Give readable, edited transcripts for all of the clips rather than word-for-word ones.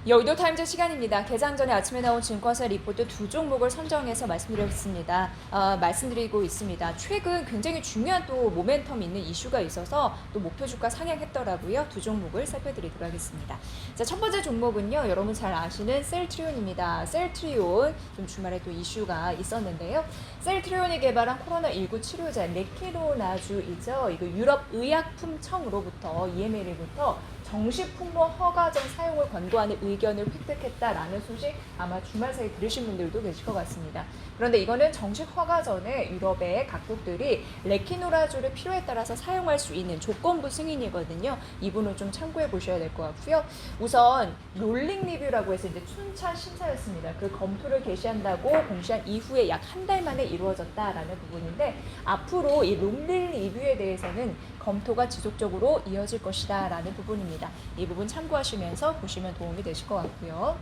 여의도 타임즈 시간입니다. 개장 전에 아침에 나온 증권사 리포트 두 종목을 선정해서 말씀드리고 있습니다. 최근 굉장히 중요한 또 모멘텀 있는 이슈가 있어서 또 목표 주가 상향했더라고요. 두 종목을 살펴드리도록 하겠습니다. 자, 첫 번째 종목은요, 여러분 잘 아시는 셀트리온입니다. 셀트리온 좀 주말에 또 이슈가 있었는데요. 셀트리온이 개발한 코로나19 치료제 레키노나주이죠. 이거 유럽 의약품청으로부터 EMA로부터 정식 풍모 허가전 사용을 권고하는 의견을 획득했다라는 소식 아마 주말 사이 들으신 분들도 계실 것 같습니다. 그런데 이거는 정식 허가 전에 유럽의 각국들이 레키노라주를 필요에 따라서 사용할 수 있는 조건부 승인이거든요. 이 부분을 좀 참고해 보셔야 될 것 같고요. 우선 롤링 리뷰라고 해서 이제 순차 심사였습니다. 그 검토를 개시한다고 공시한 이후에 약 한 달 만에 이루어졌다라는 부분인데 앞으로 이 롤링 리뷰에 대해서는 검토가 지속적으로 이어질 것이다 라는 부분입니다. 이 부분 참고하시면서 보시면 도움이 되실 것 같고요.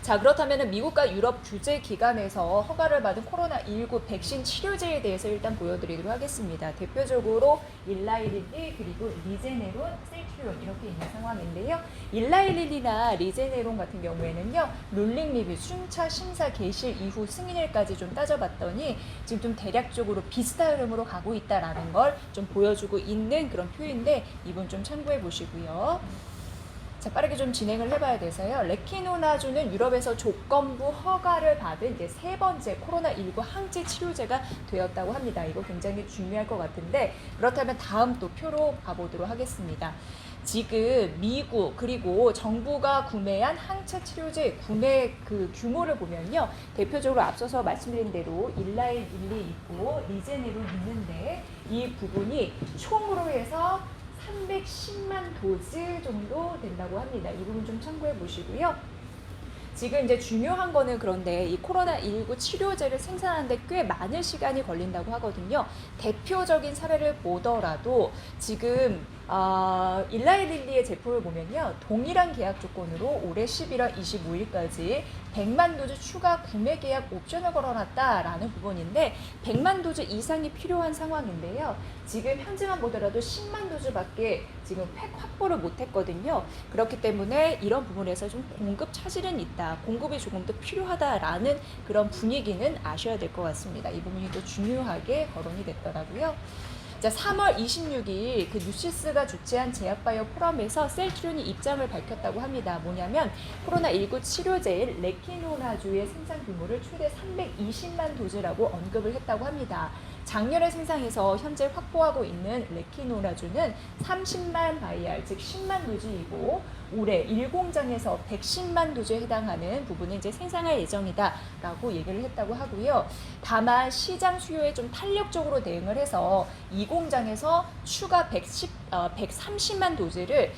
자, 그렇다면 미국과 유럽 규제 기관에서 허가를 받은 코로나19 백신 치료제에 대해서 일단 보여드리도록 하겠습니다. 대표적으로 일라이릴리 그리고 리제네론, 셀트리온 이렇게 있는 상황인데요. 일라이릴리나 리제네론 같은 경우에는요, 롤링 리뷰 순차 심사 개시 이후 승인일까지 좀 따져봤더니 지금 좀 대략적으로 비슷한 흐름으로 가고 있다라는 걸 좀 보여주고 있는 그런 표인데 이분 좀 참고해 보시고요. 자, 빠르게 좀 진행을 해봐야 돼서요. 레키노나주는 유럽에서 조건부 허가를 받은 이제 세 번째 코로나19 항체 치료제가 되었다고 합니다. 이거 굉장히 중요할 것 같은데 그렇다면 다음 또 표로 가보도록 하겠습니다. 지금 미국 그리고 정부가 구매한 항체 치료제 구매 그 규모를 보면요. 대표적으로 앞서서 말씀드린 대로 일라일 1, 2 있고 리제네론 있는데 이 부분이 총으로 해서 310만 도즈 정도 된다고 합니다. 이 부분 좀 참고해 보시고요. 지금 이제 중요한 거는 그런데 이 코로나19 치료제를 생산하는데 꽤 많은 시간이 걸린다고 하거든요. 대표적인 사례를 보더라도 지금 일라이릴리의 제품을 보면요. 동일한 계약 조건으로 올해 11월 25일까지 100만 도즈 추가 구매 계약 옵션을 걸어놨다라는 부분인데 100만 도즈 이상이 필요한 상황인데요. 지금 현재만 보더라도 10만 도즈밖에 지금 팩 확보를 못했거든요. 그렇기 때문에 이런 부분에서 좀 공급 차질은 있다. 공급이 조금 더 필요하다라는 그런 분위기는 아셔야 될 것 같습니다. 이 부분이 또 중요하게 거론이 됐더라고요. 자, 3월 26일 그 뉴시스가 주최한 제약바이오 포럼에서 셀트리온이 입장을 밝혔다고 합니다. 뭐냐면 코로나19 치료제인 레키노나주의 생산 규모를 최대 320만 도즈라고 언급을 했다고 합니다. 작년에 생산해서 현재 확보하고 있는 레키노라주는 30만 바이알, 즉 10만 도즈이고 올해 1공장에서 110만 도즈에 해당하는 부분을 이제 생산할 예정이다라고 얘기를 했다고 하고요. 다만 시장 수요에 좀 탄력적으로 대응을 해서 2공장에서 추가 130만 도즈를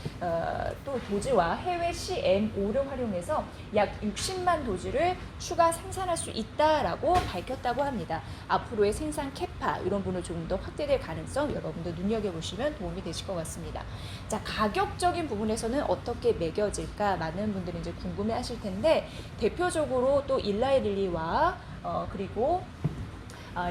또 도즈와 해외 CMO를 활용해서 약 60만 도즈를 추가 생산할 수 있다라고 밝혔다고 합니다. 앞으로의 생산 캐파 이런 부분을 좀 더 확대될 가능성 여러분들 눈여겨보시면 도움이 되실 것 같습니다. 자, 가격적인 부분에서는 어떻게 매겨질까 많은 분들이 이제 궁금해하실 텐데 대표적으로 또 일라이릴리와 그리고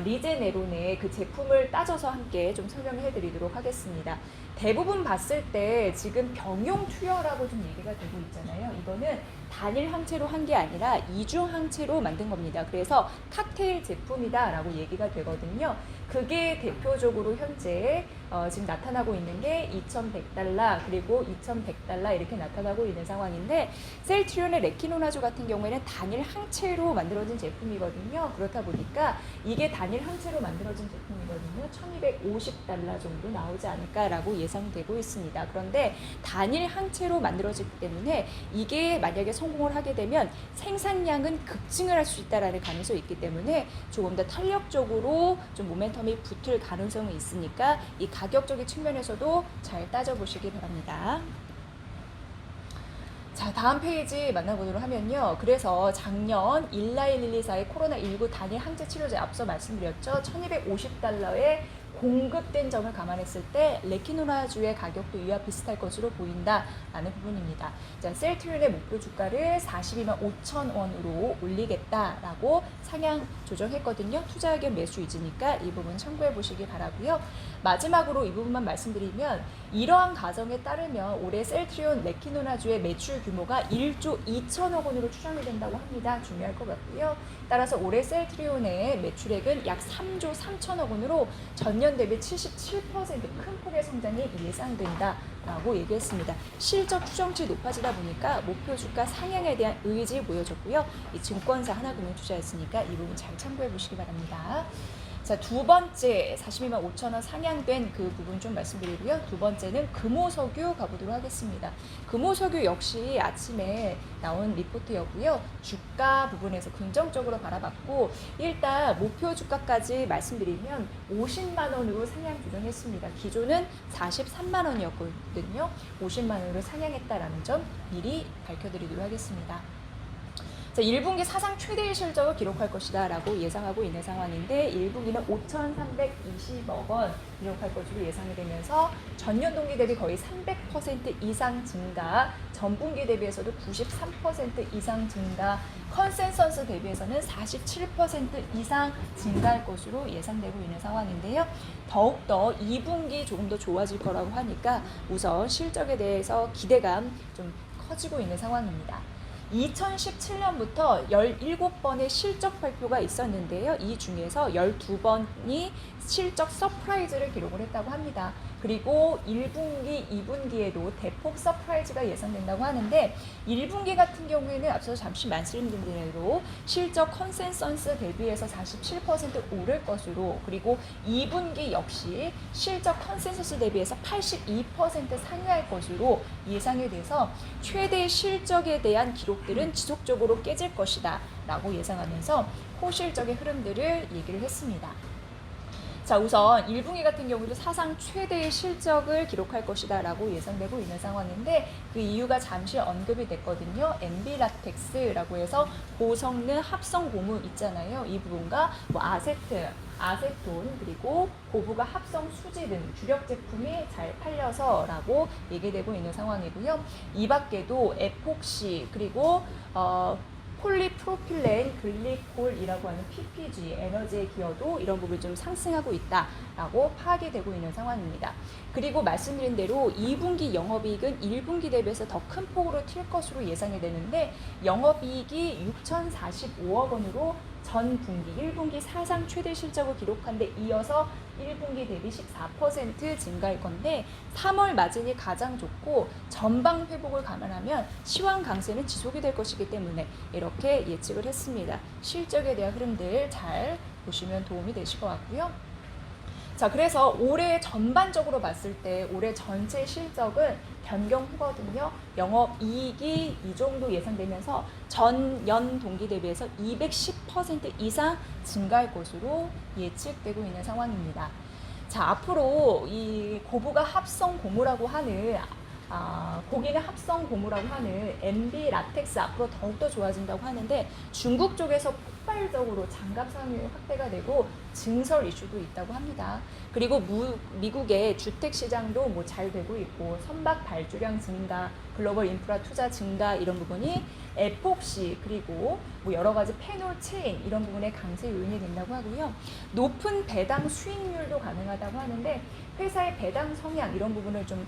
리제네론의 그 제품을 따져서 함께 좀 설명해 드리도록 하겠습니다. 대부분 봤을 때 지금 병용 투여라고 좀 얘기가 되고 있잖아요. 이거는 단일 항체로 한 게 아니라 이중 항체로 만든 겁니다. 그래서 칵테일 제품이다라고 얘기가 되거든요. 그게 대표적으로 현재 지금 나타나고 있는 게 2,100달러 그리고 2,100달러 이렇게 나타나고 있는 상황인데 셀트리온의 레키노나주 같은 경우에는 단일 항체로 만들어진 제품이거든요. 그렇다 보니까 이게 단일 항체로 만들어진 제품이거든요. 1,250달러 정도 나오지 않을까라고 예상되고 있습니다. 그런데 단일 항체로 만들어지기 때문에 이게 만약에 성공을 하게 되면 생산량은 급증을 할 수 있다는 가능성이 있기 때문에 조금 더 탄력적으로 좀 모멘텀이 붙을 가능성이 있으니까 이 가격적인 측면에서도 잘 따져보시기 바랍니다. 자, 다음 페이지 만나보도록 하면요. 그래서 작년 일라이릴리사의 코로나19 단일 항체 치료제 앞서 말씀드렸죠. 1,250달러에 공급된 점을 감안했을 때 레키노라주의 가격도 이와 비슷할 것으로 보인다라는 부분입니다. 자, 셀트리온의 목표 주가를 42만 5천 원으로 올리겠다라고 상향 조정했거든요. 투자 의견 매수 위주니까 이 부분 참고해 보시기 바라고요. 마지막으로 이 부분만 말씀드리면 이러한 가정에 따르면 올해 셀트리온 레키노라주의 매출 규모가 1조 2천억 원으로 추정이 된다고 합니다. 중요할 것 같고요. 따라서 올해 셀트리온의 매출액은 약 3조 3천억 원으로 전년 대비 77% 큰 폭의 성장이 예상된다라고 얘기했습니다. 실적 추정치 높아지다 보니까 목표 주가 상향에 대한 의지 보여줬고요. 이 증권사 하나금융투자였으니까 이 부분 잘 참고해 보시기 바랍니다. 자, 두 번째 42만 5천 원 상향된 그 부분 좀 말씀드리고요. 두 번째는 금호석유 가보도록 하겠습니다. 금호석유 역시 아침에 나온 리포트였고요. 주가 부분에서 긍정적으로 바라봤고 일단 목표 주가까지 말씀드리면 50만 원으로 상향 조정했습니다. 기존은 43만 원이었거든요. 50만 원으로 상향했다라는 점 미리 밝혀드리도록 하겠습니다. 자, 1분기 사상 최대의 실적을 기록할 것이다 라고 예상하고 있는 상황인데 1분기는 5,320억 원 기록할 것으로 예상이 되면서 전년 동기 대비 거의 300% 이상 증가, 전분기 대비해서도 93% 이상 증가, 컨센서스 대비해서는 47% 이상 증가할 것으로 예상되고 있는 상황인데요. 더욱더 2분기 조금 더 좋아질 거라고 하니까 우선 실적에 대해서 기대감 좀 커지고 있는 상황입니다. 2017년부터 17번의 실적 발표가 있었는데요. 이 중에서 12번이 실적 서프라이즈를 기록을 했다고 합니다. 그리고 1분기, 2분기에도 대폭 서프라이즈가 예상된다고 하는데 1분기 같은 경우에는 앞서 잠시 말씀드린 대로 실적 컨센서스 대비해서 47% 오를 것으로 그리고 2분기 역시 실적 컨센서스 대비해서 82% 상회할 것으로 예상이 돼서 최대 실적에 대한 기록들은 지속적으로 깨질 것이다 라고 예상하면서 호실적의 흐름들을 얘기를 했습니다. 자, 우선 1분기 같은 경우도 사상 최대의 실적을 기록할 것이다 라고 예상되고 있는 상황인데 그 이유가 잠시 언급이 됐거든요. 엔비라텍스라고 해서 고성능 합성 고무 있잖아요. 이 부분과 뭐 아세톤 그리고 고부가 합성 수지 등 주력 제품이 잘 팔려서라고 얘기되고 있는 상황이고요. 이 밖에도 에폭시 그리고 폴리프로필렌 글리콜이라고 하는 PPG 에너지의 기여도 이런 부분이 좀 상승하고 있다라고 파악이 되고 있는 상황입니다. 그리고 말씀드린 대로 2분기 영업이익은 1분기 대비해서 더 큰 폭으로 튈 것으로 예상이 되는데 영업이익이 6,045억 원으로 전 분기 1분기 사상 최대 실적을 기록한 데 이어서 1분기 대비 14% 증가할 건데 3월 마진이 가장 좋고 전방 회복을 감안하면 시황 강세는 지속이 될 것이기 때문에 이렇게 예측을 했습니다. 실적에 대한 흐름들 잘 보시면 도움이 되실 것 같고요. 자, 그래서 올해 전반적으로 봤을 때 올해 전체 실적은 변경 후거든요. 영업이익이 이 정도 예상되면서 전년 동기 대비해서 210% 이상 증가할 것으로 예측되고 있는 상황입니다. 자, 앞으로 이 고부가 합성 고무라고 하는 고기는 합성 고무라고 하는 MB 라텍스 앞으로 더욱더 좋아진다고 하는데 중국 쪽에서 폭발적으로 장갑 산업이 확대가 되고 증설 이슈도 있다고 합니다. 그리고 미국의 주택 시장도 뭐 잘 되고 있고 선박 발주량 증가, 글로벌 인프라 투자 증가 이런 부분이 에폭시 그리고 뭐 여러 가지 페놀 체인 이런 부분에 강세 요인이 된다고 하고요. 높은 배당 수익률도 가능하다고 하는데 회사의 배당 성향 이런 부분을 좀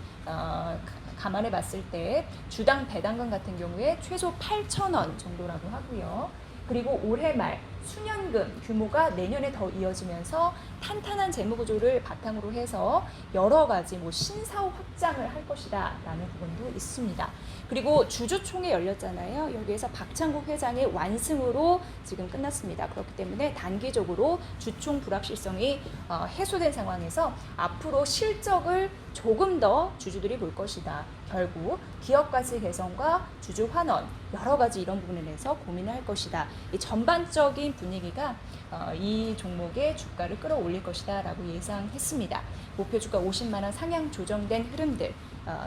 감안해 봤을 때 주당 배당금 같은 경우에 최소 8,000원 정도라고 하고요. 그리고 올해 말 수년금 규모가 내년에 더 이어지면서 탄탄한 재무구조를 바탕으로 해서 여러 가지 뭐 신사업 확장을 할 것이다 라는 부분도 있습니다. 그리고 주주총회 열렸잖아요. 여기에서 박창국 회장의 완승으로 지금 끝났습니다. 그렇기 때문에 단기적으로 주총 불확실성이 해소된 상황에서 앞으로 실적을 조금 더 주주들이 볼 것이다. 결국 기업 가치 개선과 주주 환원 여러 가지 이런 부분에 대해서 고민을 할 것이다. 이 전반적인 분위기가 이 종목의 주가를 끌어올릴 것이다 라고 예상했습니다. 목표 주가 50만 원 상향 조정된 흐름들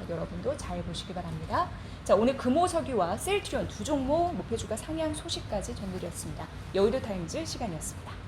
여러분도 잘 보시기 바랍니다. 자, 오늘 금호석유와 셀트리온 두 종목 목표 주가 상향 소식까지 전해드렸습니다. 여의도 타임즈 시간이었습니다.